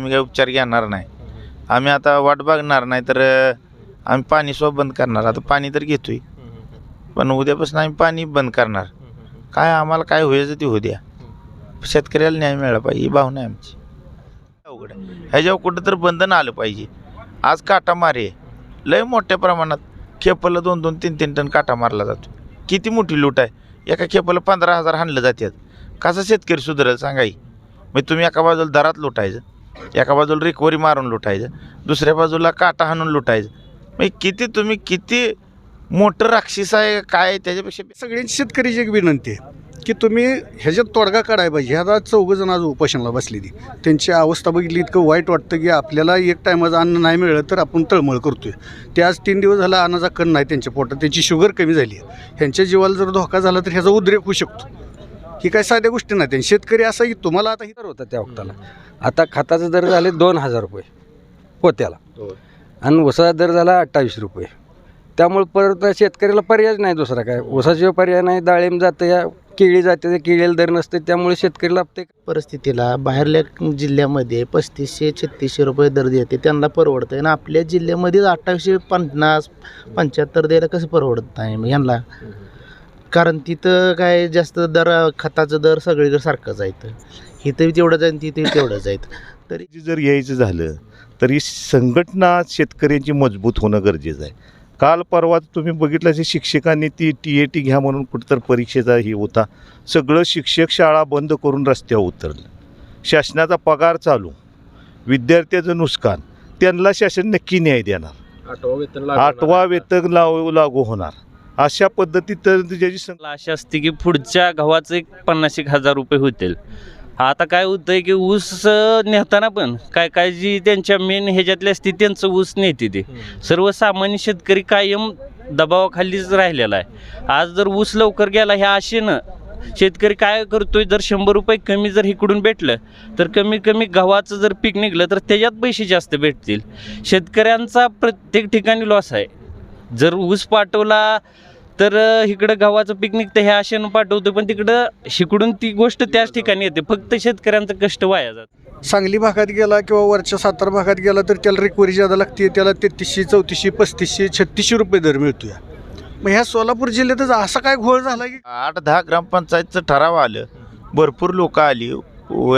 आम्ही काही उपचार घेणार नाही. आम्ही आता वाट बघणार नाही तर आम्ही पाणी सुद्धा बंद करणार. आता पाणी तर घेतोय पण उद्यापासून आम्ही पाणी बंद करणार. काय आम्हाला काय व्हायचं ते होऊ द्या. शेतकऱ्याला न्याय मिळाला पाहिजे ही भावना आहे आमची. अवघड आहे ह्याच्यावर कुठं तर बंधन आलं पाहिजे. आज काटा मारे लय मोठ्या प्रमाणात खेपला 2-2, 3-3 टन काटा मारला जातो. किती मोठी लूट आहे. एका खेपाला 15,000 हाणलं जातात. कसा शेतकरी सुधारेल सांगाई. मग तुम्ही एका बाजूला दरात लुटायचं, एका बाजूला रिकवरी मारून लुटायचं, दुसऱ्या बाजूला काटा हाणून लुटायचं. मग किती मोठं राक्षस आहे काय. त्याच्यापेक्षा सगळ्यांची शेतकरीची एक विनंती आहे की तुम्ही ह्याच्यात तोडगा काढायला पाहिजे. ह्या 4 जण आज उपोषणाला बसलेली त्यांची अवस्था बघितली इतकं वाईट वाटतं की आपल्याला एक टायमाचं अन्न नाही मिळलं तर आपण तळमळ करतोय. ते आज 3 दिवस झाला अन्नाचा कण नाही त्यांच्या पोटात, त्यांची शुगर कमी झाली आहे. ह्यांच्या जीवाला जर धोका झाला तर ह्याचा उद्रेक होऊ शकतो. ही काही साध्या गोष्टी नाही. त्यांनी शेतकरी असा की तुम्हाला आता दर होता त्या वक्ताला. आता खताचा दर झाले 2,000 रुपये पोत्याला आणि ऊसाचा दर झाला 28 रुपये. त्यामुळे परत शेतकऱ्याला पर्याय नाही दुसरा काय. ऊसाशिवाय पर्याय नाही. डाळिंब जातं या केळी जाते, केळीला दर नसते त्यामुळे शेतकऱ्याला परिस्थितीला बाहेरल्या जिल्ह्यामध्ये 3500-3600 रुपये दर देते त्यांना परवडतं आहे आणि आपल्या जिल्ह्यामध्ये 2850-75 द्यायला कसं परवडत नाही मग यांना. कारण तिथं काय जास्त दर खताचं दर सगळीकडे सारखंच आहे. इथं तेवढं जाईल तिथे तेवढंच आहे. तरी जर यायचं झालं तरी संघटना शेतकऱ्यांची मजबूत होणं गरजेचं आहे. काल परवा तुम्ही बघितलं असे शिक्षकांनी ती TAT घ्या म्हणून कुठंतर परीक्षेचा हे होता. सगळं शिक्षक शाळा बंद करून रस्त्यावर उतरलं. शासनाचा पगार चालू, विद्यार्थ्याचं नुकसान, त्यांना शासन नक्की न्याय देणार. 8वा वेतन लागू होणार. अशा पद्धतीत ज्याची आशा असते की पुढच्या गव्हाचं एक 50,000 रुपये होतील. आता काय होतंय की ऊस नेताना पण काय जी त्यांच्या मेन ह्याच्यातली असते त्यांचं ऊस नेते ते सर्वसामान्य शेतकरी कायम दबावाखालीच राहिलेला आहे. आज जर ऊस लवकर गेला ह्या आशेनं शेतकरी काय करतोय, जर 100 रुपये कमी जर इकडून भेटलं तर कमी कमी गव्हाचं जर पीक निघलं तर त्याच्यात पैसे जास्त भेटतील. शेतकऱ्यांचा प्रत्येक ठिकाणी लॉस आहे. जर ऊस पाठवला तर इकडं गव्हाचं पीक निघतं ह्या आशेनं पाठवतो पण तिकडं शिकडून ती गोष्ट त्याच ठिकाणी येते. फक्त शेतकऱ्यांचं कष्ट वाया जातं. सांगली भागात गेला किंवा वरच्या सातारा भागात गेला तर त्याला रिकवरी ज्यादा लागते. त्याला 3300, 3400, 3500, 3600 रुपये दर मिळतो. मग ह्या सोलापूर जिल्ह्यातच असा काय घोळ झाला की 8-10 ग्रामपंचायतचं ठराव आलं, भरपूर लोक आली,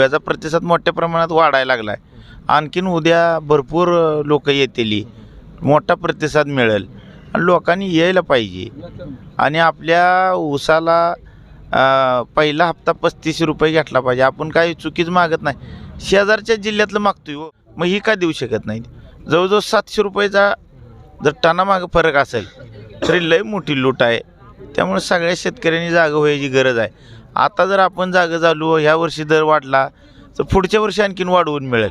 याचा प्रतिसाद मोठ्या प्रमाणात वाढायला लागला आहे. आणखीन उद्या भरपूर लोक येतील, मोठा प्रतिसाद मिळेल आणि लोकांनी यायला पाहिजे. आणि आपल्या ऊसाला पहिला हप्ता 3500 रुपये घेतला पाहिजे. आपण काही चुकीच मागत नाही, शेजारच्या जिल्ह्यातलं मागतोय हो. मग ही का देऊ शकत नाही. जवळजवळ 700 रुपयेचा जर टनामागं फरक असेल तरी लय मोठी लूट आहे. त्यामुळे सगळ्या शेतकऱ्यांनी जागं व्हायची गरज आहे. आता जर आपण जागं झालो, ह्या वर्षी दर वाढला तर पुढच्या वर्षी आणखीन वाढवून मिळेल.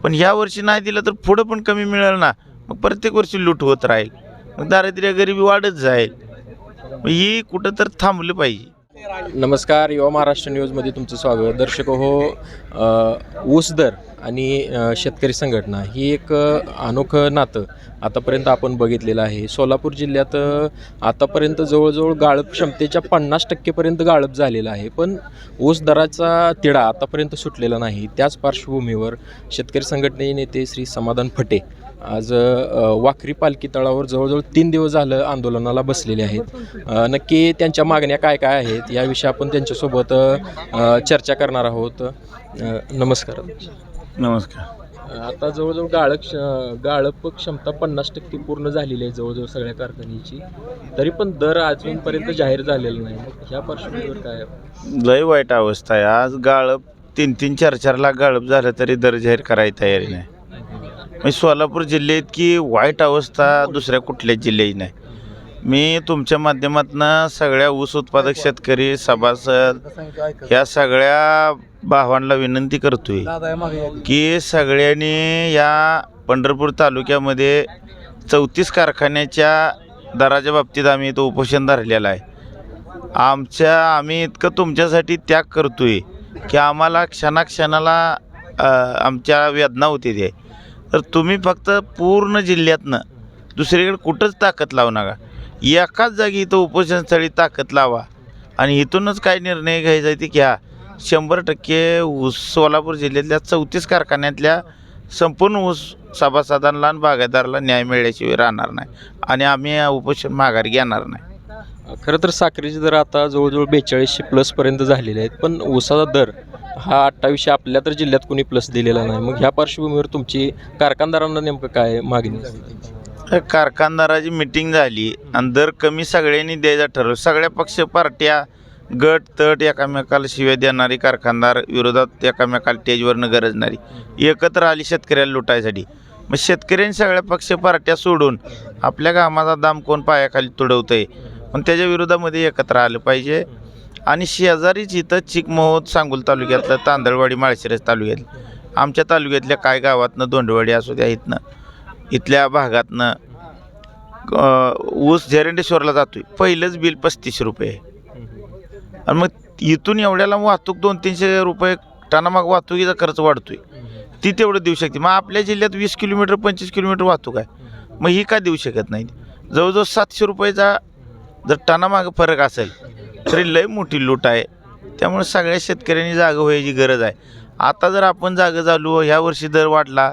पण ह्या वर्षी नाही दिलं तर पुढं पण कमी मिळेल ना. मग प्रत्येक वर्षी लूट होत राहील. मग दारिद्र्य गरिबी वाढत जाईल. मग ही कुठं तर थांबलं पाहिजे. नमस्कार, युवा महाराष्ट्र न्यूजमध्ये तुमचं स्वागत. दर्शक हो, ऊस दर आणि शेतकरी संघटना ही एक अनोखं नातं आतापर्यंत आपण बघितलेलं आहे. सोलापूर जिल्ह्यात आतापर्यंत जवळजवळ गाळप क्षमतेच्या 50% गाळप झालेलं आहे. पण ऊस दराचा तिढा आतापर्यंत सुटलेला नाही. त्याच पार्श्वभूमीवर शेतकरी संघटनेचे नेते श्री समाधान फटे आज वाखरी पालखी तळावर जवळजवळ 3 दिवस झालं आंदोलनाला बसलेले आहेत. नक्की त्यांच्या मागण्या काय आहेत याविषयी आपण त्यांच्यासोबत चर्चा करणार आहोत. नमस्कार. नमस्कार. आता जवळजवळ गाळप क्षमता 50% पूर्ण झालेली आहे जवळजवळ सगळ्या कारखान्याची, तरी पण दर अजूनपर्यंत जाहीर झालेला नाही. ह्या पार्श्वभूमीवर काय लय वाईट अवस्था आहे. आज गाळप 3-3, 4-4 लाख गाळप झालं तरी दर जाहीर करायची तयारी नाही. म्हणजे सोलापूर जिल्ह्यात की वाईट अवस्था दुसऱ्या कुठल्याच जिल्ह्याची नाही. मी तुमच्या माध्यमातून सगळ्या ऊस उत्पादक शेतकरी सभासद ह्या सगळ्या भावांना विनंती करतोय की सगळ्यांनी या पंढरपूर तालुक्यामध्ये 34 कारखान्याच्या दराच्या बाबतीत आम्ही इथं उपोषण धरलेलं आहे. आम्ही इतकं तुमच्यासाठी त्याग करतोय की आम्हाला क्षणाक्षणाला आमच्या वेदना होते ते. तर तुम्ही फक्त पूर्ण जिल्ह्यातनं दुसरीकडे कुठंच ताकद लावू नका. एकाच जागी इथं उपोषणस्थळी ताकद लावा आणि इथूनच काय निर्णय घ्यायचा आहे ते घ्या. 100% सोलापूर जिल्ह्यातल्या 34 कारखान्यातल्या संपूर्ण ऊस सभासदांना आणि बागायतदाराला न्याय मिळाल्याशिवाय राहणार नाही आणि आम्ही उपोषण माघार घेणार नाही. खरं तर साखरेचे दर आता जवळजवळ 4200 प्लसपर्यंत झालेले आहेत, पण ऊसाचा दर हा 2800 आपल्या तर जिल्ह्यात कोणी प्लस दिलेला नाही. मग ह्या पार्श्वभूमीवर तुमची कारखानदारांना नेमकं काय मागणी असते? कारखानदाराची मिटिंग झाली आणि दर कमी सगळ्यांनी द्यायचा ठरवलं. सगळ्या पक्ष पार्ट्या गट तट एकामेकाला शिव्या देणारी, कारखानदार विरोधात एकामेकाला स्टेजवरनं गरजणारी एकत्र आली शेतकऱ्याला लुटायसाठी. मग शेतकऱ्यांनी सगळ्या पक्ष पार्ट्या सोडून आपल्या कामाचा दाम कोण पायाखाली तुडवतंय पण त्याच्या विरोधामध्ये एकत्र आलं पाहिजे. आणि शेजारीच इथं चिकमोहोद सांगोल तालुक्यातलं, तांदळवाडी माळशिरस तालुक्यातलं, आमच्या तालुक्यातल्या काय गावातनं दोंडवाडी असू द्या, इथल्या भागातनं ऊस झेरेंडेश्वरला जातोय. पहिलंच बिल 35 रुपये आणि मग इथून एवढ्याला वाहतूक 200-300 रुपये टनामाग वाहतुकीचा खर्च वाढतोय. ती तेवढं देऊ शकते. मग आपल्या जिल्ह्यात 20 किलोमीटर 25 किलोमीटर वाहतूक आहे, मग ही का देऊ शकत नाही? जवळजवळ 700 रुपयाचा जर टनामागं फरक असेल तरी लय मोठी लूट आहे. त्यामुळे सगळ्या शेतकऱ्यांनी जागं व्हायची गरज आहे. आता जर आपण जागं झालो, ह्या वर्षी दर वाढला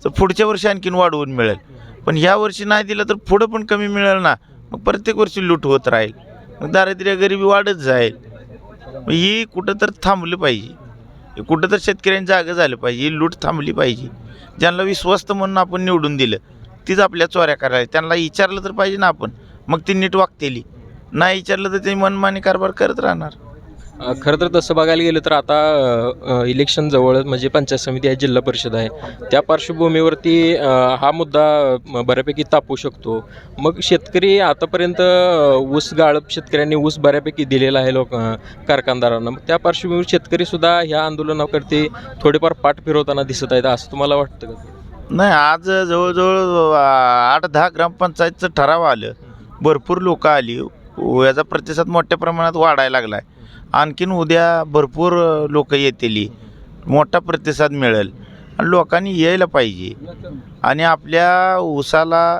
तर पुढच्या वर्षी आणखीन वाढवून मिळेल. पण ह्या वर्षी नाही दिलं तर पुढं पण कमी मिळेल ना. मग प्रत्येक वर्षी लूट होत राहील, मग दारिद्र्य गरिबी वाढत जाईल. मग ही कुठं तर थांबलं पाहिजे, कुठं तर शेतकऱ्यांनी जागं झालं पाहिजे, ही लूट थांबली पाहिजे. ज्यांना विश्वस्त म्हणून आपण निवडून दिलं तीच आपल्या चोऱ्या करायला. त्यांना विचारलं तर पाहिजे ना आपण, मग ती नीट वागतेली. नाही विचारलं तर ते मनमानी कारभार करत राहणार. खरं तर तसं बघायला गेलं तर आता इलेक्शन जवळ म्हणजे पंचायत समिती आहे, जिल्हा परिषद आहे, त्या पार्श्वभूमीवरती हा मुद्दा बऱ्यापैकी तापू शकतो. मग शेतकरी आतापर्यंत ऊस गाळप शेतकऱ्यांनी ऊस बऱ्यापैकी दिलेला आहे कारखानदारांना. मग त्या पार्श्वभूमीवर शेतकरीसुद्धा ह्या आंदोलनाकडे थोडेफार पाठ फिरवताना दिसत आहेत, असं तुम्हाला वाटतं का? नाही, आज जवळजवळ 8-10 ग्रामपंचायतचं ठराव आलं, भरपूर लोक आली, याचा प्रतिसाद मोठ्या प्रमाणात वाढायला लागला आहे. आणखीन उद्या भरपूर लोक येतील, मोठा प्रतिसाद मिळेल आणि लोकांनी यायला पाहिजे. आणि आपल्या ऊसाला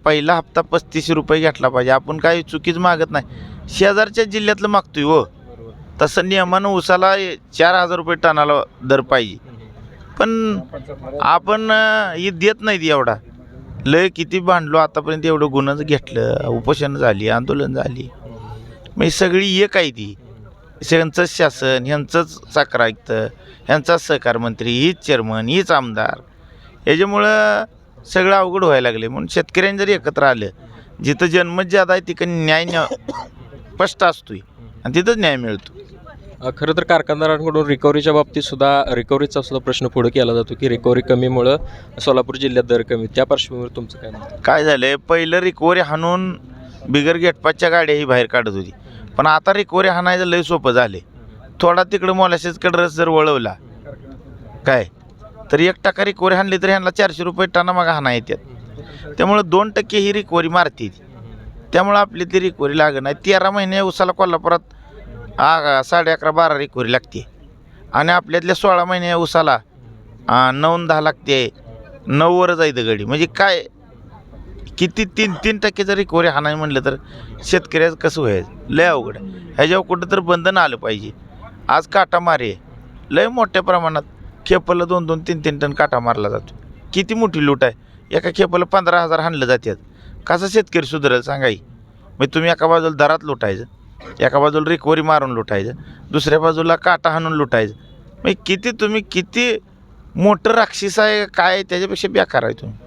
पहिला हप्ता 35 रुपये घेतला पाहिजे. आपण काही चुकीच मागत नाही, शेजारच्या जिल्ह्यातलं मागतोय हो. तसं नियमानं ऊसाला 4000 रुपये टनाला दर पाहिजे, पण आपण ही देत नाहीत एवढा. लय किती भांडलो आतापर्यंत, एवढं गुन्हाच घेतलं, उपोषण झाली, आंदोलन झाली. मग ही सगळी एक आहे ती. ह्यांचंच शासन, ह्यांचंच साखर आयुक्त, ह्यांचाच सहकार मंत्री, हीच चेअरमन, हीच आमदार. याच्यामुळं सगळं अवघड व्हायला लागले. म्हणून शेतकऱ्यांनी जरी एकत्र आलं, जिथं जन्मच ज्यादा आहे तिकडे न्याय स्पष्ट असतोय आणि तिथंच न्याय मिळतो. खरं तर कारखानदारांकडून रिकव्हरीचा सुद्धा प्रश्न पुढे केला जातो की रिकव्हरी कमीमुळं सोलापूर जिल्ह्यात दर कमी. त्या पार्श्वभूमीवर तुमचं काय म्हणतं? काय झालं आहे, पहिलं रिकव्हरी हाणून बिगर गेटपासच्या गाड्याही बाहेर काढत होती, पण आता रिकव्हरी हाणायचं लय सोपं झाले. थोडा तिकडं मोलाशेसकडं रस जर वळवला काय तर 1% रिकव्हरी हाणली तर ह्यांना 400 रुपये टना मागं हाणा येतात. त्यामुळं 2% ही रिकव्हरी मारते. त्यामुळं आपली ती रिकव्हरी लागत नाही. 13 महिने उसाला कोल्हापुरात 11.5-12 रिकव्हरी लागते आणि आपल्यातल्या 16 महिने उसाला 9-10 लागते. 9वर जायचं गडी. म्हणजे काय किती 3% जर रिकव्हरी हाणाय म्हणलं तर शेतकऱ्याचं कसं व्हायचं? लय अवघड आहे. ह्याच्यावर कुठं तर बंधन आलं पाहिजे. आज काटा मारे लय मोठ्या प्रमाणात, खेपला 2-2, 3-3 टन काटा मारला जातो. किती मोठी लूट आहे. एका खेपाला 15,000 हाणलं जातात. कसा शेतकरी सुधारेल सांगाई? मग तुम्ही एका बाजूला दरात लुटायचं, एका बाजूला रिकव्हरी मारून लुटायचं, दुसऱ्या बाजूला काटा हाणून लुटायचं. मग किती किती मोठं राक्षस आहे काय, त्याच्यापेक्षा बेकार आहे तुम्ही.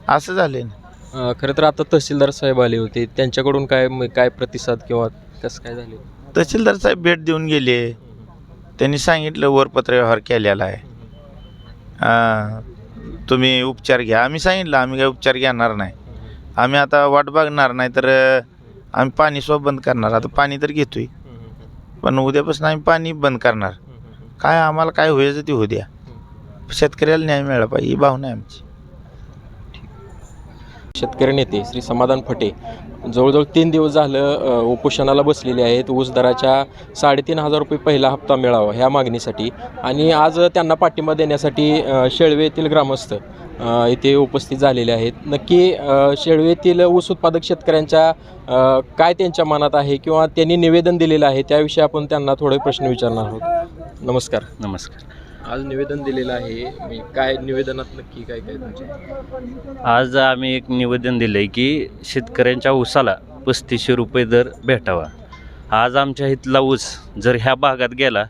असं झालं ना. खरं तर आता तहसीलदार साहेब आले होते, त्यांच्याकडून काय प्रतिसाद किंवा कसं काय झाले? तहसीलदार साहेब भेट देऊन गेले. त्यांनी सांगितलं वरपत्र व्यवहार केलेला आहे, तुम्ही उपचार घ्या. आम्ही सांगितलं आम्ही काही उपचार घेणार नाही, आम्ही आता वाट बघणार नाही तर आम्ही पाणी सुद्धा बंद करणार. आता पाणी तर घेतोय पण उद्यापासून आम्ही पाणी बंद करणार. काय आम्हाला काय व्हायचं ते होऊ द्या, शेतकऱ्याला न्याय मिळाला पाहिजे ही भावना आहे आमची. शेतकरी नेते श्री समाधान फटे जवळजवळ 3 दिवस झालं उपोषणाला बसलेले आहेत. ऊस दराच्या 3,500 रुपये पहिला हप्ता मिळावा ह्या मागणीसाठी. आणि आज त्यांना पाठिंबा देण्यासाठी शेळवे येथील ग्रामस्थ इथे उपस्थित झालेले आहेत. नक्की शेळवे येथील ऊस उत्पादक शेतकऱ्यांच्या काय त्यांच्या मनात आहे किंवा त्यांनी निवेदन दिलेलं आहे त्याविषयी आपण त्यांना थोडे प्रश्न विचारणार आहोत. नमस्कार. नमस्कार. आज निवेदन दिलेलं आहे. म्हणजे काय निवेदनात नक्की काय काय तुमचं? आज आम्ही एक निवेदन दिलं आहे की शेतकऱ्यांच्या ऊसाला 3500 रुपये दर भेटावा. आज आमच्या इथला ऊस जर ह्या भागात गेला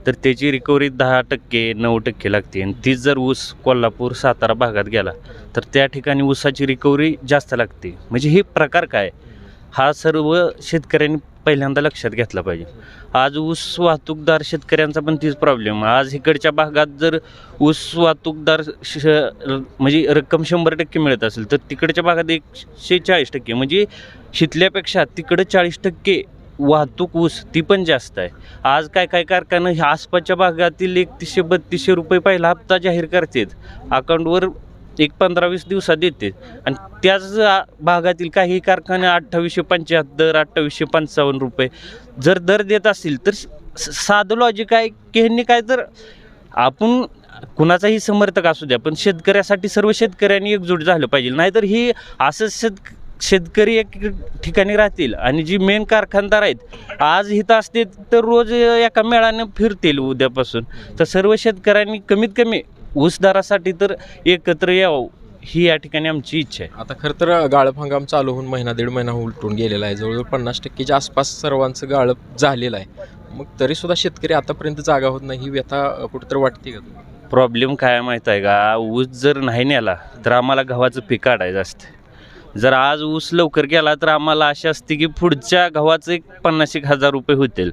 तर त्याची रिकव्हरी 10% 9% लागते आणि तीच जर ऊस कोल्हापूर सातारा भागात गेला तर त्या ठिकाणी ऊसाची रिकव्हरी जास्त लागते. म्हणजे हे प्रकार काय हा सर्व शेतकऱ्यांनी पहिल्यांदा लक्षात घेतला पाहिजे. आज ऊस वाहतूकदार शेतकऱ्यांचा पण तीच प्रॉब्लेम. आज इकडच्या भागात जर ऊस वाहतूकदार म्हणजे रक्कम 100% मिळत असेल तर तिकडच्या भागात 140% म्हणजे शिथल्यापेक्षा तिकडं 40% वाहतूक ऊस ती पण जास्त आहे. आज काय काय कारखानं ह्या आसपासच्या भागातील 3100-3200 रुपये पहिला हप्ता जाहीर करतात, अकाउंटवर 15-20 दिवसात देते आणि त्याच भागातील काही कारखाने 2875 2855 रुपये जर दर देत असतील तर साधं लॉजिक आहे की ह्यांनी काय तर आपण कुणाचाही समर्थक असू द्या पण शेतकऱ्यासाठी सर्व शेतकऱ्यांनी एकजूट झालं पाहिजे. नाहीतर ही असंच शेतकरी एक ठिकाणी राहतील आणि जी मेन कारखानदार आहेत आज इथं असते तर रोज एका मेळानं फिरतील उद्यापासून. तर सर्व शेतकऱ्यांनी कमीत कमी ऊस दरासाठी तर एकत्र यावं ही या ठिकाणी आमची इच्छा आहे. आता खरं तर गाळप हंगाम चालू होऊन महिना दीड महिना उलटून गेलेला आहे. जवळजवळ 50%च्या आसपास सर्वांचं गाळप झालेलं आहे. मग तरीसुद्धा शेतकरी आतापर्यंत जागा होत नाही, ही व्यथा कुठंतरी वाटते का? प्रॉब्लेम काय माहीत आहे का, ऊस जर नाही नेला तर आम्हाला गव्हाचं पीक काढायचं असतं. जर आज ऊस लवकर गेला तर आम्हाला आशा असते की पुढच्या गव्हाचं 50,000 रुपये होतील.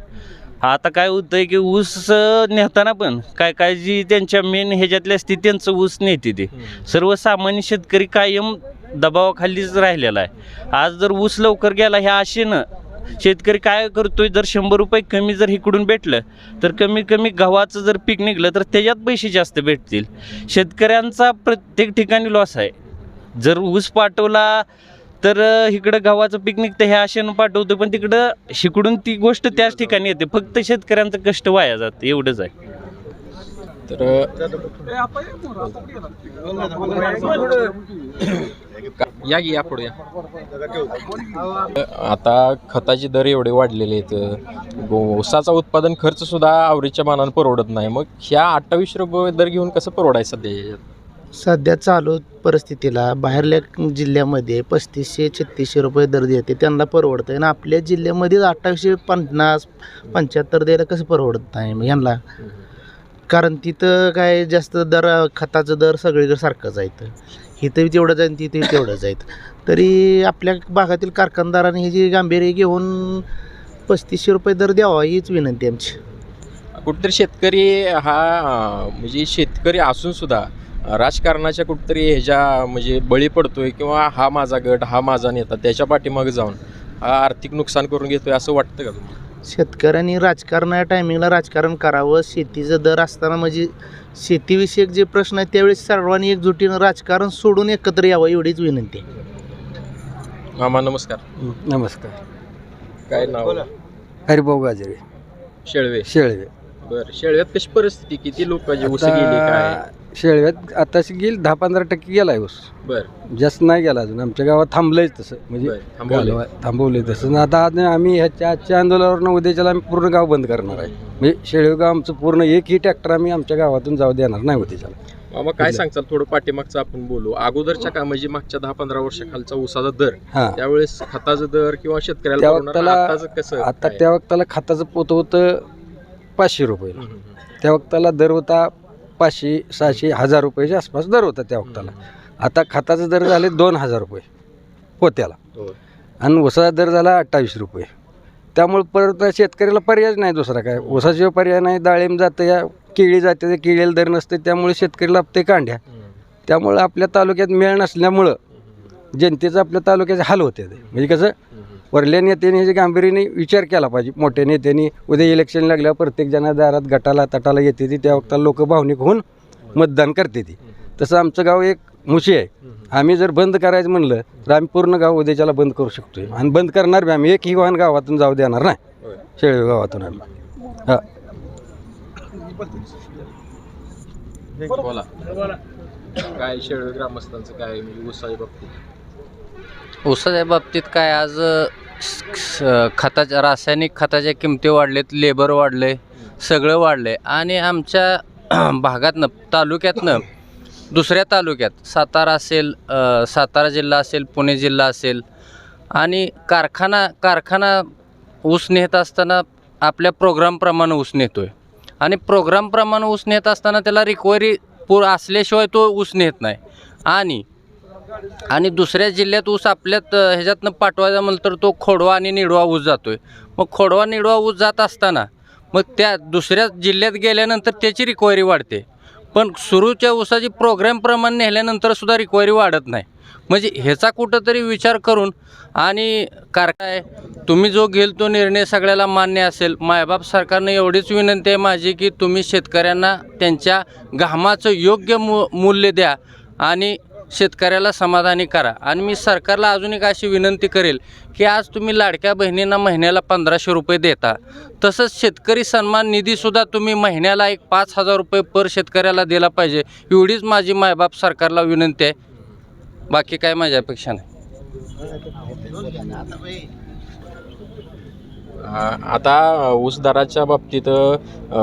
आता काय होतं आहे की ऊस नेताना पण काय काय जी त्यांच्या मेन ह्याच्यातली असते त्यांचं ऊस नेते ते सर्वसामान्य शेतकरी कायम दबावाखालीच राहिलेला आहे. आज जर ऊस लवकर गेला ह्या आशेनं शेतकरी काय करतोय, जर 100 रुपये कमी जर इकडून भेटलं तर कमी कमी गव्हाचं जर पीक निघलं तर त्याच्यात पैसे जास्त भेटतील. शेतकऱ्यांचा प्रत्येक ठिकाणी लॉस आहे. जर ऊस पाठवला तर इकडं गव्हाचं पीक निघतं ह्या आशेनं पाठवतो पण तिकडं शिकडून ती गोष्ट त्याच ठिकाणी येते. फक्त शेतकऱ्यांचं कष्ट वाया जातं एवढंच आहे. तर या पुढे या. आता खताचे दर एवढे वाढलेले आहेत, ऊसाचा उत्पादन खर्च सुद्धा आवरेजच्या मानानं परवडत नाही. मग ह्या 28 रुपये दर घेऊन कसं परवडायचं सध्या? सध्या चालू परिस्थितीला बाहेरल्या जिल्ह्यामध्ये 3500-3600 रुपये दर देते त्यांना परवडतं आहे आणि आपल्या जिल्ह्यामध्ये 2850-75 द्यायला कसं परवडत नाही मग यांना. कारण तिथं काय जास्त दर खताचं दर सगळीकडे सारखंच आहे. इथंही तेवढं जाईल तिथेही तेवढंच आहेत. तरी आपल्या भागातील कारखानदारांनी ही जी गांभीर्य घेऊन 3500 रुपये दर द्यावा हीच विनंती आमची. कुठेतरी शेतकरी हा म्हणजे शेतकरी असून सुद्धा राजकारणाच्या कुठेतरी ह्याच्या म्हणजे बळी पडतोय किंवा हा माझा गट हा माझा नेता त्याच्या पाठीमागे जाऊन हा आर्थिक नुकसान करून घेतोय असं वाटतं का तुम्हाला? शेतकऱ्यांनी राजकारणाच्या टायमिंगला राजकारण करावं. शेतीचं दर असताना म्हणजे शेतीविषयक जे प्रश्न आहेत त्यावेळेस सर्वांनी एकजुटीनं राजकारण सोडून एकत्र यावं एवढीच विनंती आहे. मामा नमस्कार. नमस्कार. काय नाव? हरिभाऊ गाजरे शेळवे. शेळवे. बरं, शेळव्यात कशी परिस्थिती, किती लोक ऊस गेली काय? शेळव्यात आताशी गेली 10-15% गेला आहे ऊस. बरं, जास्त नाही गेला अजून. आमच्या गावात थांबलंयच तसं म्हणजे थांबवलंय तसं. आता आम्ही ह्याच्या आजच्या आंदोलनावरनं उद्याच्याला आम्ही पूर्ण गाव बंद करणार आहे. म्हणजे शेळवे गाव आमचं पूर्ण एकही ट्रॅक्टर आम्ही आमच्या गावातून जाऊ देणार नाही उद्याच्याला. मामा काय सांगचाल, थोडं पाठीमागचं आपण बोलू. अगोदरच्या का म्हणजे मागच्या 10-15 वर्षाखालचा ऊसाचा दर, त्यावेळेस खताचा दर किंवा शेतकऱ्याला कसं? आता त्या वक्ताला खताचं पोत होतं 500 रुपये. त्या वक्ताला दर होता 500, 600, 1000 रुपयाच्या आसपास दर होता त्या वक्ताला. आता खताचा दर झाले 2000 रुपये पोत्याला आणि ऊसाचा दर झाला 28 रुपये. त्यामुळे परत शेतकऱ्याला पर्याय नाही दुसरा काय. ऊसाशिवाय पर्याय नाही. डाळिंब जातं, या केळी जाते, केळीला दर नसते त्यामुळे शेतकरी लाभते कांड्या. त्यामुळे आपल्या तालुक्यात मेळ नसल्यामुळं जनतेचं आपल्या तालुक्याचे हाल होते. म्हणजे कसं वरल्या नेत्यांनी ह्याच्या गांभीर्याने विचार केला पाहिजे. मोठ्या नेत्यांनी उद्या इलेक्शन लागल्यावर प्रत्येक जण दारात गटाला तटाला येते ती, त्या वक्ताला लोक भावनिक होऊन मतदान करते ती. तसं आमचं गाव एक मुशी आहे. आम्ही जर बंद करायचं म्हणलं तर आम्ही पूर्ण गाव उद्याच्याला बंद करू शकतोय आणि बंद करणार बी आम्ही. एकही वाहन गावातून जाऊ देणार नाही, शेळवे गावातून आम्ही. हां बोला काय शेळवे ग्रामस्थांचं काय म्हणजे ऊसाच्या बाबतीत? ऊसाच्या बाबतीत काय आज खताच्या रासायनिक खताच्या किमती वाढलेत, लेबर वाढले, सगळं वाढले आणि आमच्या भागातनं तालुक्यातनं दुसऱ्या तालुक्यात सातारा असेल, सातारा जिल्हा असेल, पुणे जिल्हा असेल आणि कारखाना ऊस नेत असताना आपल्या प्रोग्रामप्रमाणे ऊस नेतो आहे आणि प्रोग्रामप्रमाणे ऊस नेत असताना त्याला रिकव्हरी असल्याशिवाय तो ऊस नेत नाही आणि दुसऱ्या जिल्ह्यात ऊस आपल्यात ह्याच्यातनं पाठवायचा म्हणलं तर तो खोडवा आणि निडवा ऊस जातो आहे. मग खोडवा निडवा ऊस जात असताना मग त्या दुसऱ्या जिल्ह्यात गेल्यानंतर त्याची रिकव्हरी वाढते, पण सुरूच्या ऊसाची प्रोग्रामप्रमाणे नेल्यानंतरसुद्धा रिकव्हरी वाढत नाही. म्हणजे ह्याचा कुठंतरी विचार करून आणि काय तुम्ही जो घेल तो निर्णय सगळ्याला मान्य असेल. मायबाप सरकारनं एवढीच विनंती आहे माझी की तुम्ही शेतकऱ्यांना त्यांच्या घामाचं योग्य मूल्य द्या आणि शेतकऱ्याला समाधानी करा. आणि मी सरकारला अजून एक अशी विनंती करेल की आज तुम्ही लाडक्या बहिणींना महिन्याला 1500 रुपये देता, तसंच शेतकरी सन्मान निधीसुद्धा तुम्ही महिन्याला एक 5000 रुपये पर शेतकऱ्याला दिला पाहिजे. एवढीच माझी मायबाप सरकारला विनंती आहे, बाकी काय माझी अपेक्षा नाही. आता ऊस दराच्या बाबतीत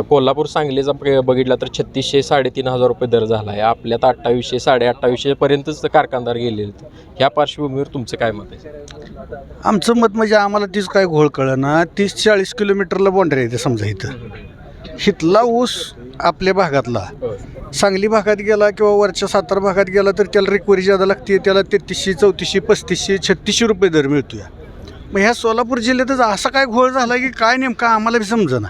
कोल्हापूर सांगलीचा बघितला तर 3600 3,500 रुपये दर झाला आहे. आपल्यात 2800 2850 पर्यंतच कारखानदार गेलेले आहेत. ह्या पार्श्वभूमीवर तुमचं काय मत आहे? आमचं मत म्हणजे आम्हाला तीच काय घोळ कळलं ना, 30-40 किलोमीटरला बाँड्री येते समजा इथला ऊस आपल्या भागातला सांगली भागात गेला किंवा वरच्या सातारा भागात गेला तर त्याला रिकव्हरी जादा लागते, त्याला 3300 3400 3500 3600 रुपये दर मिळतो. मग ह्या सोलापूर जिल्ह्यातच असा काय घोळ झाला की काय नेमका आम्हाला बी समजेना.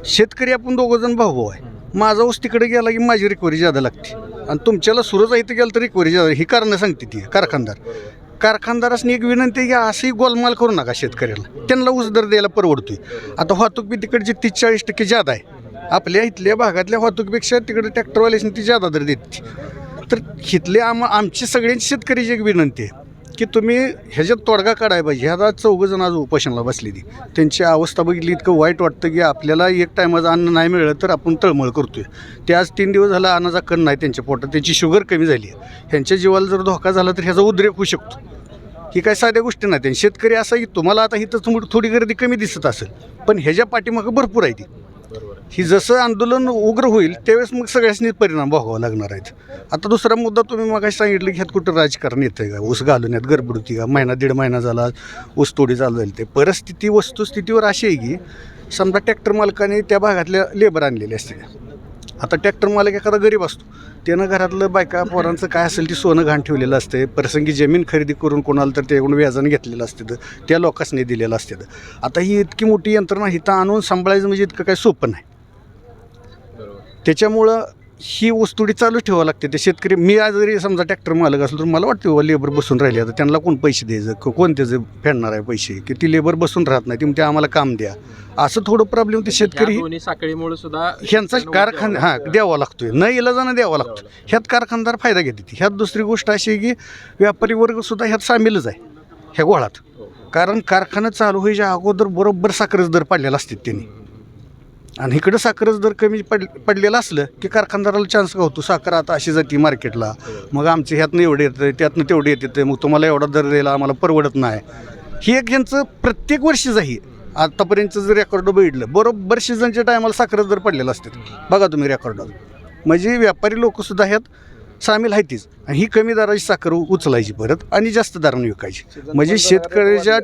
शेतकरी आपण दोघंजण भाऊ आहे, माझा ऊस तिकडे गेला की माझी रिकव्हरी जादा लागते आणि तुमच्याला सुरत इथं गेलं तर रिकव्हरी जादा. ही कारणं सांगते ती कारखानदारासनी एक विनंती आहे की असंही गोलमाल करू नका शेतकऱ्याला, त्यांना ऊस दर द्यायला परवडतोय. आता वाहतूक बी तिकडची 30-40% जादा आहे, आपल्या इथल्या भागातल्या वाहतूकपेक्षा तिकडे ट्रॅक्टरवाल्यासनी ती जादा दर देते. तर इथले आमची सगळ्यांची शेतकऱ्याची एक विनंती आहे की तुम्ही ह्याच्यात तोडगा काढायला पाहिजे. ह्याला 4 जण आज उपोषणाला बसलेली, त्यांची अवस्था बघितली इतकं वाईट वाटतं की आपल्याला एक टायमाचं अन्न नाही मिळलं तर आपण तळमळ करतोय. ते आज 3 दिवस झाला अन्नाचा कण नाही त्यांच्या पोटात, त्यांची शुगर कमी झाली आहे. ह्यांच्या जीवाला जर धोका झाला तर ह्याचा उद्रेक होऊ शकतो. ही काय साध्या गोष्टी नाही. शेतकरी असा की तुम्हाला आता इथं थोडी गर्दी कमी दिसत असेल, पण ह्याच्या पाठीमागं भरपूर आहे ती. ही जसं आंदोलन उग्र होईल त्यावेळेस मग सगळ्यांनी परिणाम भोगावा लागणार आहेत. आता दुसरा मुद्दा तुम्ही मग सांगितलं की ह्यात कुठं राजकारण येतं आहे का, ऊस घालून यात गडबड होती का, महिना 1.5 महिना झाला ऊस तोडी चालू झाली. ते परिस्थिती वस्तुस्थितीवर अशी आहे की समजा ट्रॅक्टर मालकाने त्या भागातल्या लेबर आणलेले असते. आता ट्रॅक्टर मालक एखादा गरीब असतो, त्यानं घरातलं बायका पोरांचं काय असेल ती सोनं घाण ठेवलेलं असते, प्रसंगी जमीन खरेदी करून कोणाला तर त्याकडून व्याजानं घेतलेलं असते, तर त्या लोकांनी दिलेलं असते. आता ही इतकी मोठी यंत्रणा इथं आणून सांभाळायचं म्हणजे इतकं काय सोपं नाही. त्याच्यामुळं ही ऊसतोडी चालू ठेवावं लागते. ते शेतकरी, मी आज जरी समजा ट्रॅक्टर मालक असलो तर मला वाटतं बाबा लेबर बसून राहिले, आता त्यांना कोण पैसे द्यायचं, कोण त्याचं फेडणार आहे पैसे, की ती लेबर बसून राहत नाही, ते आम्हाला काम द्या, असं थोडं प्रॉब्लेम ते शेतकरी साखळीमुळे सुद्धा ह्यांचा कारखाना द्यावा लागतोय, न इलाजानं द्यावा लागतो. ह्यात कारखानदार फायदा घेते. ह्यात दुसरी गोष्ट अशी आहे की व्यापारी वर्गसुद्धा ह्यात सामीलच आहे ह्या गोळात. कारण कारखाना चालू व्हायच्या अगोदर बरोबर साखरेच दर पाडलेला असतात त्यांनी, आणि इकडं साखरच दर कमी पडलेलं असलं की कारखानदाराला चान्स गावतो, साखर आता अशी जाते मार्केटला, मग आमचं ह्यातनं एवढे येतं त्यातनं तेवढे येते, मग तुम्हाला एवढा दर द्यायला आम्हाला परवडत नाही. ही एक यांचं प्रत्येक वर्षीच आहे. आत्तापर्यंतचं जर रेकॉर्ड बघितलं बरोबर सीझनच्या टायमाला साखरच दर पडलेला असतात, बघा तुम्ही रेकॉर्डात. म्हणजे व्यापारी लोकसुद्धा ह्यात सामील आहेतच. आणि ही कमी दराची साखर उचलायची परत आणि जास्त दराने विकायची. म्हणजे शेतकऱ्याच्या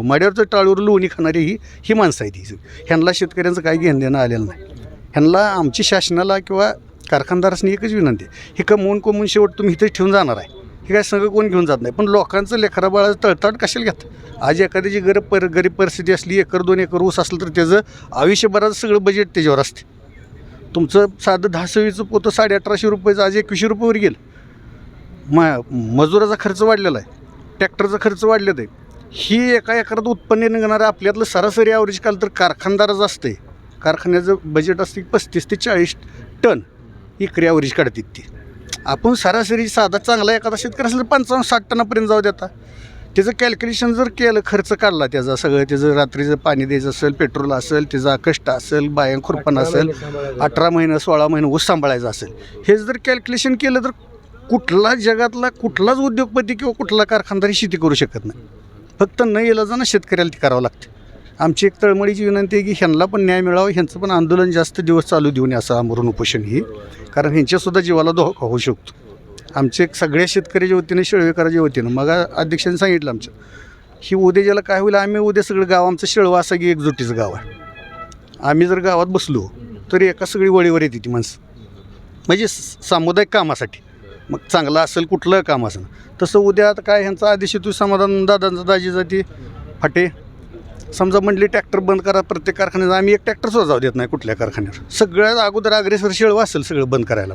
मड्यावरचं टाळूवर लोणी खाणारी ही माणसं आहेत. ही ह्यांना शेतकऱ्यांचं काही घेणं देणं आलेलं नाही. ह्यांना आमची शासनाला किंवा कारखानदारांनी एकच विनंती आहे, हे कमवून शेवट तुम्ही इथेच ठेवून जाणार आहे, हे काय सगळं कोण घेऊन जात नाही. पण लोकांचं लेकराबाळाचं तळताट कशाला घेतात. आज एखाद्याची गरीब परिस्थिती असली, 1-2 एकर ऊस असलं तर त्याचं आयुष्यभराचं सगळं बजेट त्याच्यावर असते. तुमचं साधं 10-20 पोतं 1850 रुपयाचं आज 2100 रुपयावर गेलं. मजुराचा खर्च वाढलेला आहे, ट्रॅक्टरचा खर्च वाढलेला आहे. ही एका एकरात उत्पन्न निघणारं आपल्यातलं सरासरी ॲव्हरेज काल तर कारखानदारच असते. कारखान्याचं बजेट असते 35 ते 40 टन एकरी ॲव्हरेज काढतात ती. आपण सरासरी साधा चांगला एखादा शेतकरी असेल तर 55-60 टनापर्यंत जाऊ देता. त्याचं कॅल्क्युलेशन जर केलं, खर्च काढला त्याचा सगळं, त्याचं रात्रीचं पाणी द्यायचं असेल, पेट्रोल असेल, त्याचा कष्ट असेल, बाया खुरपण असेल, 18 महिने 16 महिने ऊस सांभाळायचं असेल, हे जर कॅल्क्युलेशन केलं तर कुठला जगातला कुठलाच उद्योगपती किंवा कुठला कारखानदारी शेती करू शकत नाही. फक्त न इलाजानं शेतकऱ्याला ती करावं लागते. आमची एक तळमळीची विनंती आहे की ह्यांना पण न्याय मिळावा, ह्यांचं पण आंदोलन जास्त दिवस चालू देऊ नये असं आमरण उपोषण ही, कारण ह्यांच्यासुद्धा जीवाला धोका होऊ शकतो. आमचे सगळ्या शेतकऱ्याच्या वतीनं शेळवेकराच्या वतीनं मग अध्यक्षांनी सांगितलं आमच्या ही उद्या ज्याला काय होईल, आम्ही उद्या सगळं गाव आमचं शेळवा असं की एकजुटीचं गाव आहे. आम्ही जर गावात बसलो तरी एका सगळी वळीवर येते ती माणसं, म्हणजे सामुदायिक कामासाठी. मग चांगलं असेल कुठलं काम असेल तसं उद्या आता काय ह्यांचा आदेश तू समाधान दादांचा दाजी जाती फाटे समजा म्हणली ट्रॅक्टर बंद करा प्रत्येक कारखान्यात, आम्ही एक ट्रॅक्टरसुद्धा जाऊ देत नाही कुठल्या कारखान्यावर. सगळ्यात अगोदर अग्रेसर शेळवा असेल सगळं बंद करायला.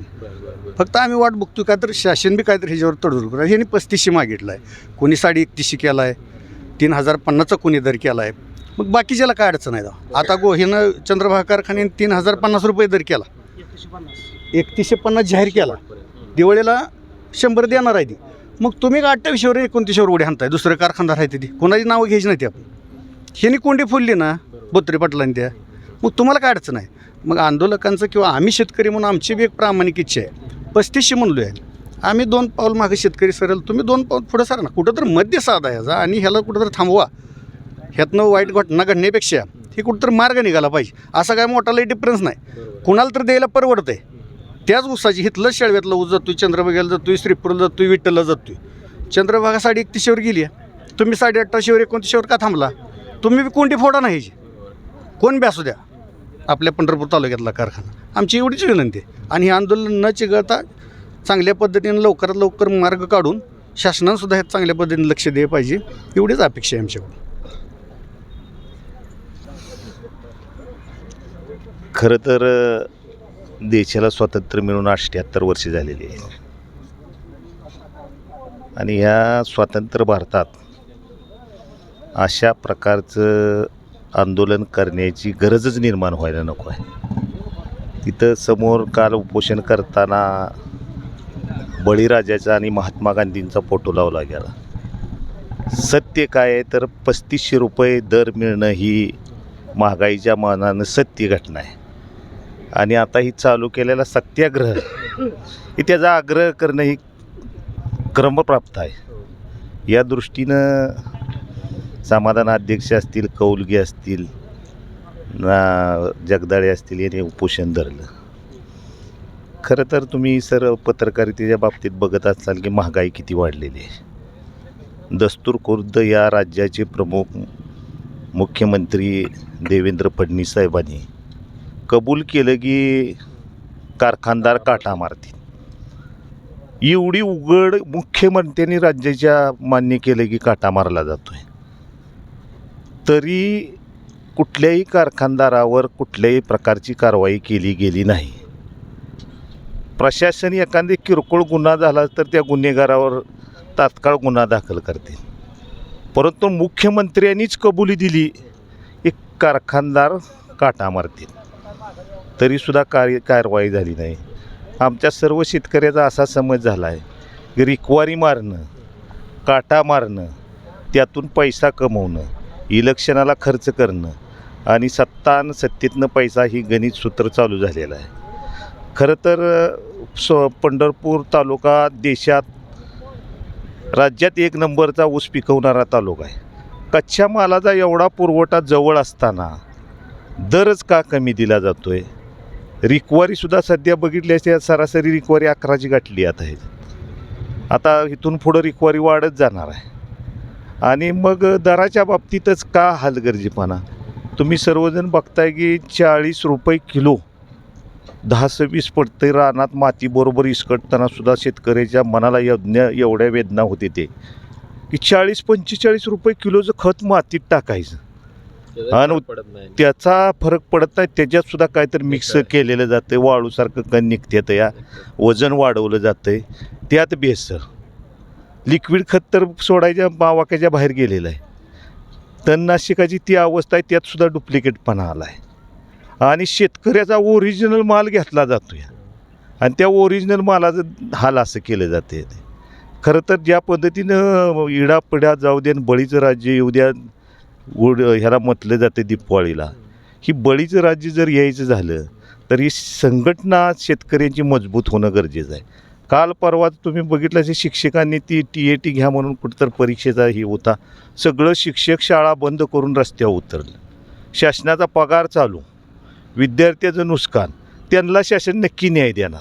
फक्त आम्ही वाट बघतो काय तर शासन बी काहीतरी ह्याच्यावर तडजोड करा. ह्यांनी 3500 मागितला आहे, कोणी 3150 केला आहे, 3050चा कोणी दर केला आहे. मग बाकीच्याला काय अडचण आहे. आता ह्यानं चंद्रभागा कारखान्याने 3050 रुपये दर केला, 3150 जाहीर केला, दिवाळीला 100 देणार आहे ती. मग तुम्ही का 28वर 29वर उड्या आणताय, दुसरं कारखानदार आहे ती कोणाची नावं घ्यायची नाही ती आपण. ह्यांनी कोंडी फुलली ना बोत्रे पाटलांनी त्या, मग तुम्हाला काय अडचण आहे. मग आंदोलकांचं किंवा आम्ही शेतकरी म्हणून आमची बी एक प्रामाणिक इच्छा आहे. 3500 म्हणलो आहे आम्ही, 2 पाऊल मागे शेतकरी सरल, तुम्ही 2 पाऊल पुढं सर ना, कुठं तर मध्य साधा याचा आणि ह्याला कुठं तर थांबवा. ह्यातनं वाईट घटना घडण्यापेक्षा हे कुठं तर मार्ग निघाला पाहिजे. असा काय मोठा लई डिफरन्स नाही, कुणाला तर द्यायला परवडतं आहे. त्याच ऊसाची हिथलं शेळव्यातलं ऊस जातोय, चंद्रभागेला जातोय, श्रीपूरला जातोय, विठ्ठलला जातोय. चंद्रभागा 3150वर गेली आहे, तुम्ही 2800वर 2900वर का थांबला. तुम्ही बी कोणती फोडा नाही ह्याची, कोण बी असू द्या आपल्या पंढरपूर तालुक्यातला कारखाना. आमची एवढीच विनंती आहे. आणि हे आंदोलन न चिघळता चांगल्या पद्धतीने लवकरात लवकर मार्ग काढून शासनानंसुद्धा ह्यात चांगल्या पद्धतीने लक्ष दिले पाहिजे, एवढीच अपेक्षा आहे आमच्याकडून. खरं तर देशाला स्वातंत्र्य मिळून 78 वर्षे झालेली आहे आणि ह्या स्वतंत्र भारतात अशा प्रकारचं आंदोलन करण्याची गरजच निर्माण व्हायला नको आहे. तिथं समोर काल उपोषण करताना बळीराजाचा आणि महात्मा गांधींचा फोटो लावला गेला. सत्य काय आहे तर 3500 रुपये दर मिळणं ही महागाईच्या मानानं सत्य घटना आहे. आणि आता ही चालू केलेला सत्याग्रह ही त्याचा आग्रह करणं ही क्रमप्राप्त आहे. या दृष्टीनं समाधान अध्यक्ष असतील, कौलगी असतील, जगदाळे असतील यांनी उपोषण धरलं. खरं तर तुम्ही सर पत्रकारितेच्या बाबतीत बघत असाल की महागाई किती वाढलेली आहे. दस्तूरखुर्द या राज्याचे प्रमुख मुख्यमंत्री देवेंद्र फडणवीस साहेबांनी कबूल केलं की कारखानदार काटा मारतील. एवढी उघड मुख्यमंत्र्यांनी राज्याच्या मान्य केलं की काटा मारला जातो आहे, तरी कुठल्याही कारखानदारावर कुठल्याही प्रकारची कारवाई केली गेली नाही. प्रशासन एखादी किरकोळ गुन्हा झाला तर त्या गुन्हेगारावर तात्काळ गुन्हा दाखल करते, परंतु मुख्यमंत्र्यांनीच कबुली दिली एक कारखानदार काटा मारतील, तरीसुद्धा कारवाई झाली नाही. आमच्या सर्व शेतकऱ्याचा असा समज झाला आहे की रिकवारी मारणं, काटा मारणं, त्यातून पैसा कमवणं, इलेक्शनाला खर्च करणं आणि सत्ता आणि सत्तेतनं पैसा ही गणित सूत्र चालू झालेलं आहे. खरं तर पंढरपूर तालुका देशात राज्यात 1 नंबरचा ऊस पिकवणारा तालुका आहे. कच्च्या मालाचा एवढा पुरवठा जवळ असताना दरच का कमी दिला जातो आहे. रिकवारीसुद्धा सध्या बघितल्यास सरासरी रिकवारी 11ची गाठली आता इथून पुढं रिकवारी वाढत जाणार आहे. आणि मग दराच्या बाबतीतच का हलगर्जीपणा. तुम्ही सर्वजण बघताय की 40 रुपये किलो 10-20 पडते. रानात मातीबरोबर इसकटतानासुद्धा शेतकऱ्याच्या मनाला एवढ्या वेदना होते ते की 40-45 रुपये किलोचं खत मातीत टाकायचं आणि त्याचा फरक पडत नाही. त्याच्यातसुद्धा काहीतरी मिक्स केलेलं जातं, वाळूसारखं कण निघतं, या वजन वाढवलं जातं आहे, त्यात भेसळ. लिक्विड खत तर सोडायच्या वाक्याच्या बाहेर गेलेलं आहे. तणनाशकाची ती अवस्था आहे, त्यातसुद्धा डुप्लिकेटपणा आला आहे. आणि शेतकऱ्याचा ओरिजिनल माल घेतला जातो आणि त्या ओरिजिनल मालाचं हाल असं केलं जाते. खरं तर ज्या पद्धतीनं इडापिडा जाऊ द्या, बळीचं राज्य येऊ द्या, ह्याला म्हटलं जातं दिपवाळीला, ही बळीचं राज्य जर यायचं झालं तर ही संघटना शेतकऱ्यांची मजबूत होणं गरजेचं आहे. काल परवा तुम्ही बघितलं असे शिक्षकांनी ती TAT घ्या म्हणून कुठंतर परीक्षेचा ही होता, सगळं शिक्षक शाळा बंद करून रस्त्यावर उतरलं. शासनाचा पगार चालू, विद्यार्थ्याचं नुकसान, त्यांना शासन नक्की न्याय देणार.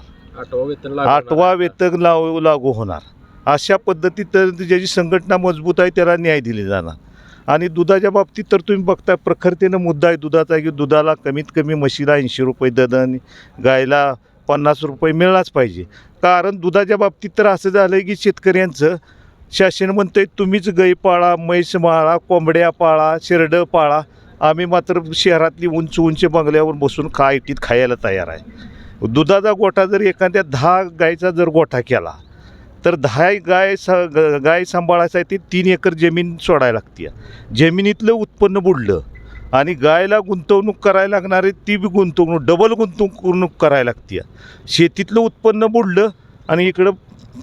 8वा वेतन लागू होणार. अशा पद्धतीत तर ज्याची संघटना मजबूत आहे त्याला न्याय दिले जाणार. आणि दुधाच्या बाबतीत तर तुम्ही बघताय प्रखरतेनं मुद्दा आहे दुधाचा, की दुधाला कमीत कमी म्हशीला 80 रुपये दर आणि गायला 50 रुपये मिळालाच पाहिजे. कारण दुधाच्या बाबतीत तर असं झालं आहे की शेतकऱ्यांचं शासन म्हणतं आहे तुम्हीच गाई पाळा, म्हैस पाळा, कोंबड्या पाळा, शेरडं पाळा, आम्ही मात्र शहरातली उंच उंच बंगल्यावर बसून इटीत खायला तयार आहे. दुधाचा गोठा जर एखाद्या 10 गायचा जर गोठा केला तर 10 गाय सांभाळायचं आहे ते 3 एकर जमीन सोडायला लागते. जमिनीतलं उत्पन्न बुडलं आणि गायला गुंतवणूक करायला लागणारे ती बी गुंतवणूक डबल गुंतवणूक करायला लागते. शेतीतलं उत्पन्न बुडलं आणि इकडं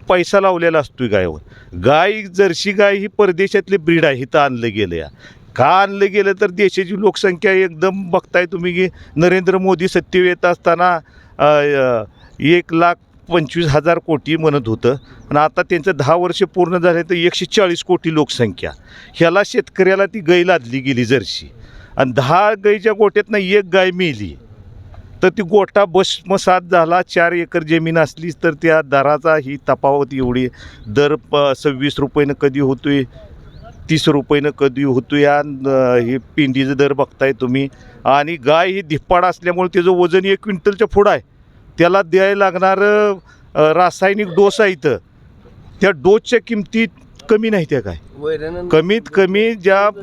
पैसा लावलेला असतो गायवर. गाय जर्सी गाय ही परदेशातली ब्रीड आहे, इथं आणलं गेलं या. का आणलं गेलं तर देशाची लोकसंख्या एकदम बघताय तुम्ही की नरेंद्र मोदी सत्तेवर येत असताना 1,25,000 कोटी म्हणत होतं आणि आता त्यांचं 10 वर्ष पूर्ण झाले तर 140 कोटी लोकसंख्या. ह्याला शेतकऱ्याला ती गाय लादली गेली जर्सी आणि 10 गायीच्या गोट्यातनं 1 गाय मेली तर ती गोठा भस्मसात झाला. 4 एकर जमीन असलीच तर त्या दराचा ही तफावत एवढी. दर 26 रुपयानं कधी होतोय, 30 रुपयानं कधी होतो या. हे पिंडीचं दर बघताय तुम्ही. आणि गाय ही धिप्पाड असल्यामुळे त्याचं वजन 1 क्विंटलच्या पुढं आहे. त्याला द्यायला लागणारं रासायनिक डोस आहे इथं, त्या डोसच्या किमती कमी नाही त्या काय. कमीत कमी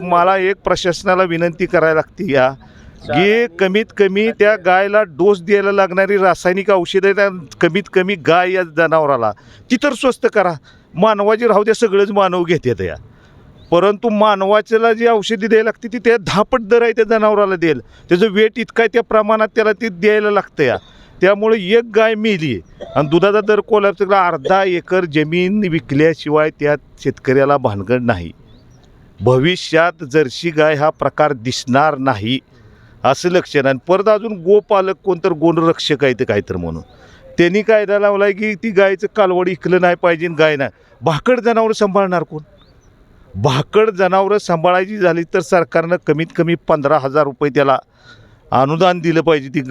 मला एक प्रशासनाला विनंती करायला लागते या की कमीत कमी त्या गायला डोस द्यायला लागणारी रासायनिक औषधं त्या कमीत कमी गाय या जनावराला ती तर स्वस्त करा. मानवाची राहू द्या, सगळंच मानव घेतात या, परंतु मानवाच्याला जी औषधी द्यायला लागते ती त्या 10 पट दर आहे त्या जनावराला द्यायला. त्याचं वेट इतकं आहे त्या प्रमाणात त्याला ते द्यायला लागतं या. त्यामुळे 1 गाय मेली आणि दुधाचा दर कोल्हापूर अर्धा एकर जमीन विकल्याशिवाय त्यात शेतकऱ्याला भानगड नाही. भविष्यात जर्सी गाय हा प्रकार दिसणार नाही असं लक्षण. आणि परत अजून गोपालक कोणतर गोरक्षक आहे ते काय तर म्हणून त्यांनी कायदा लावला आहे की ती गायचं कालवड इकलं नाही पाहिजे, गाय नाही. भाकड जनावरं सांभाळणार कोण? भाकड जनावरं सांभाळायची झाली तर सरकारनं कमीत कमी 15,000 रुपये त्याला अनुदान दिलं पाहिजे. ती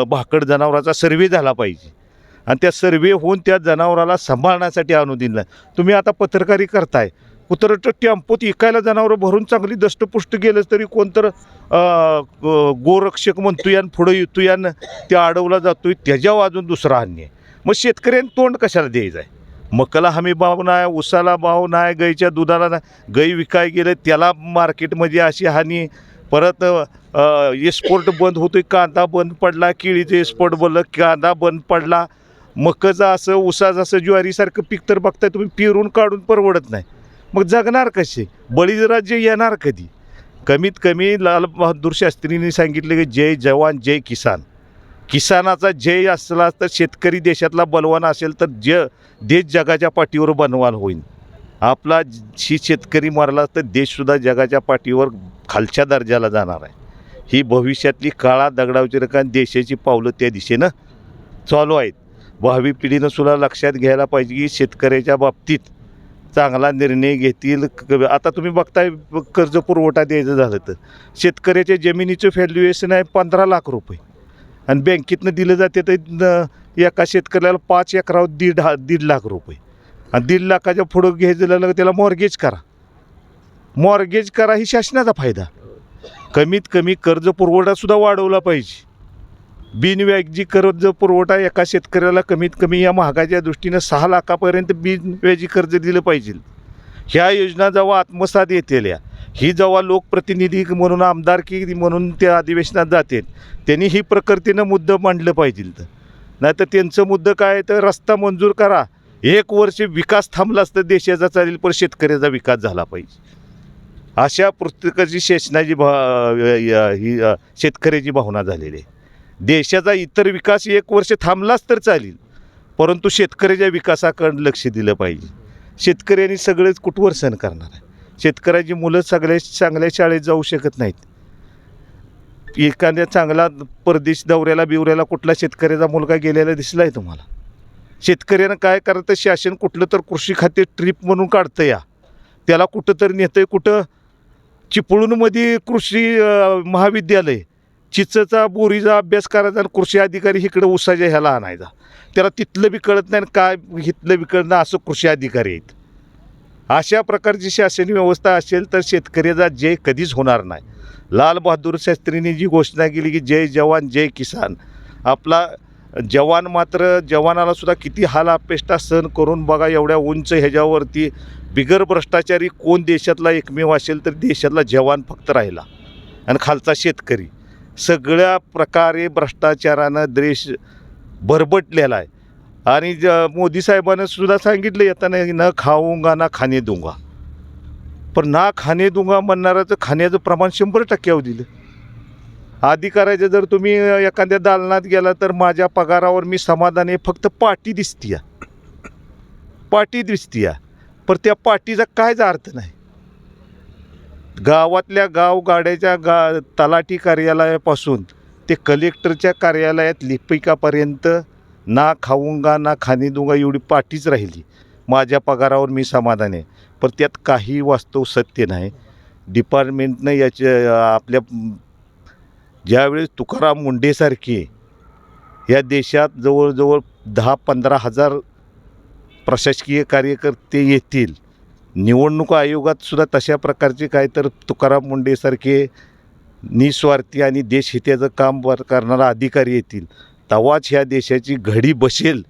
भाकड जनावराचा सर्वे झाला पाहिजे आणि त्या सर्वे होऊन त्या जनावराला सांभाळण्यासाठी अनुदान दिलं. तुम्ही आता पत्रकारी करताय, कुत्रं टेम्पोत इकायला जनावरं भरून चांगली दष्टपुष्ट गेलं तरी कोणतर गोरक्षक म्हणतोय आणि पुढं येतोय आणि त्या अडवला जातोय, त्याच्यावर अजून दुसरा अन्याय. मग शेतकऱ्यांनी तोंड कशाला द्यायचं आहे? मकाला हमी भाव नाही, उसाला भाव नाही, गाईच्या दुधाला नाही. गाई विकाय गेलं त्याला मार्केटमध्ये अशी हानी. परत एक्सपोर्ट बंद होतोय, कांदा बंद पडला, केळीचं एक्सपोर्ट बोललं, कांदा बंद पडला. मकाचं असं, उसाचं असं, ज्वारीसारखं पीक तर बघताय तुम्ही पेरून काढून परवडत नाही. मग जगणार कसे? बळीराज्य येणार कधी? कमीत कमी लाल बहादूर शास्त्रींनी सांगितलं की जय जवान जय किसान. किसानाचा जय असला तर शेतकरी देशातला बलवान असेल तर देश जगाच्या पाठीवर बनवान होईल. आपला शेतकरी मरला तर देशसुद्धा जगाच्या पाठीवर खालच्या दर्जाला जाणार आहे. ही भविष्यातली काळा दगडावची रकान देशाची पावलं त्या दिशेनं चालू आहेत. भावी पिढीनं सुद्धा लक्षात घ्यायला पाहिजे की शेतकऱ्याच्या बाबतीत चांगला निर्णय घेतील. आता तुम्ही बघताय कर्ज पुरवठा द्यायचं झालं तर शेतकऱ्याच्या जमिनीचं व्हॅल्युएशन आहे 15 लाख रुपये आणि बँकेतनं दिलं जाते तर एका शेतकऱ्याला 5 एकरावर 1.5 लाख रुपये आणि 1.5 लाखाच्या पुढं घ्यायचं झालं त्याला मॉर्गेज करा. मॉर्गेज करा ही शासनाचा फायदा. कमीत कमी कर्ज पुरवठासुद्धा वाढवला पाहिजे. बिनव्याजी कर्ज पुरवठा एका शेतकऱ्याला कमीत कमी या महागाच्या दृष्टीनं 6 लाखापर्यंत बिनव्याजी कर्ज दिलं पाहिजे. ह्या योजना जेव्हा आत्मसात येतील ही जेव्हा लोकप्रतिनिधी म्हणून आमदारकी म्हणून त्या अधिवेशनात जातील त्यांनी ही प्रकृतीनं मुद्दं मांडलं पाहिजे. नाही तर त्यांचं मुद्दं काय तर रस्ता मंजूर करा, 1 वर्ष विकास थांबलाच तर देशाचा चालेल पण शेतकऱ्याचा विकास झाला पाहिजे. अशा प्रत्येकाची शासनाची ही शेतकऱ्याची भावना झालेली आहे. देशाचा इतर विकास 1 वर्ष थांबलाच तर चालेल परंतु शेतकऱ्याच्या विकासाकडे लक्ष दिलं पाहिजे. शेतकऱ्यांनी सगळेच कुठवर सण करणार आहे? शेतकऱ्याची मुलं चांगल्या शाळेत जाऊ शकत नाहीत. एखाद्या चांगला परदेश दौऱ्याला बिवऱ्याला कुठला शेतकऱ्याचा मुलगा गेलेला दिसला आहे तुम्हाला? शेतकऱ्यानं काय करतं, शासन कुठलं तर कृषी खाते ट्रिप म्हणून काढतं या, त्याला कुठं तर नेतं, कुठं चिपळूणमध्ये कृषी महाविद्यालय, चिचचा बोरीचा अभ्यास करायचा आणि कृषी अधिकारी इकडं उसाच्या ह्याला आणायचा. त्याला तिथलं बी कळत नाही आणि काय इथलं बी कळत नाही, असं कृषी अधिकारी आहेत. अशा प्रकारची शासन व्यवस्था असेल तर शेतकऱ्याचा जय कधीच होणार नाही. लाल बहादूर शास्त्रींनी जी घोषणा केली की जय जवान जय किसान, आपला जवान मात्र जवानाला सुद्धा किती हाल अपेष्टा सहन करून बघा एवढ्या उंच ह्याच्यावरती बिगर भ्रष्टाचारी कोण देशातला एकमेव असेल तर देशातला जवान फक्त राहिला आणि खालचा शेतकरी. सगळ्या प्रकारे भ्रष्टाचारानं देश भरबटलेला आहे. आणि मोदी साहेबांनं सुद्धा सांगितलं येताना न खाऊंगा ना खाणे दूंगा, पण ना खाणे दूंगा म्हणणाराचं खाण्याचं प्रमाण 100% दिलं. आधी करायचं जर तुम्ही एखाद्या दालनात गेला तर माझ्या पगारावर मी समाधानी, फक्त पाटी दिसतीया, पाटी दिसतीया, पण त्या पाटीचा कायच अर्थ नाही. गावातल्या गाड्याच्या तलाठी कार्यालयापासून ते कलेक्टरच्या कार्यालयात लिपिकापर्यंत ना खाऊंगा ना खाणे दूंगा एवढी पाटीच राहिली. माझ्या पगारावर मी समाधानी आहे, पण त्यात काही वास्तव सत्य नाही. डिपार्टमेंटनं आपल्या ज्यावेळेस तुकाराम मुंडेसारखे या देशात जवळजवळ 10-15 हजार प्रशासकीय कार्यकर्ते येतील, निवडणूक आयोगात सुद्धा तशा प्रकारचे काय तर तुकाराम मुंडेसारखे निस्वार्थी आणि देशहिताचं काम करणारा अधिकारी येतील, तेव्हाच ह्या देशाची घडी बसेल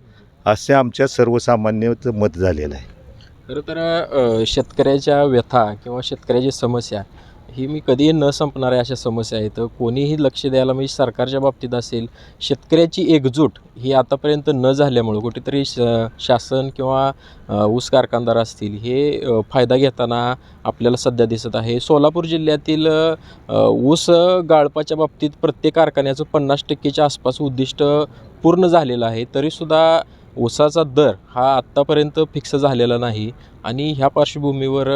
असे आमच्या सर्वसामान्याचं मत झालेलं आहे. खरं तर शेतकऱ्याच्या व्यथा किंवा शेतकऱ्याची समस्या ही मी कधीही न संपणाऱ्या अशा समस्या आहेत. कोणीही लक्ष द्यायला म्हणजे सरकारच्या बाबतीत असेल, शेतकऱ्याची एकजूट ही आतापर्यंत न झाल्यामुळं कुठेतरी शासन किंवा ऊस कारखानदार असतील हे फायदा घेताना आपल्याला सध्या दिसत आहे. सोलापूर जिल्ह्यातील ऊस गाळपाच्या बाबतीत प्रत्येक कारखान्याचं 50%च्या आसपास उद्दिष्ट पूर्ण झालेलं आहे, तरीसुद्धा ऊसाचा दर हा आत्तापर्यंत फिक्स झालेला नाही. आणि ह्या पार्श्वभूमीवर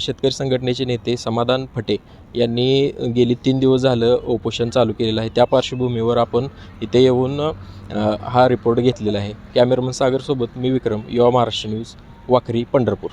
शेतकरी संघटनेचे नेते समाधान फटे यांनी गेली 3 दिवस झालं उपोषण चालू केलेलं आहे. त्या पार्श्वभूमीवर आपण इथे येऊन हा रिपोर्ट घेतलेला आहे. कॅमेरामन सागरसोबत मी विक्रम, युवा महाराष्ट्र न्यूज, वाखरी, पंढरपूर.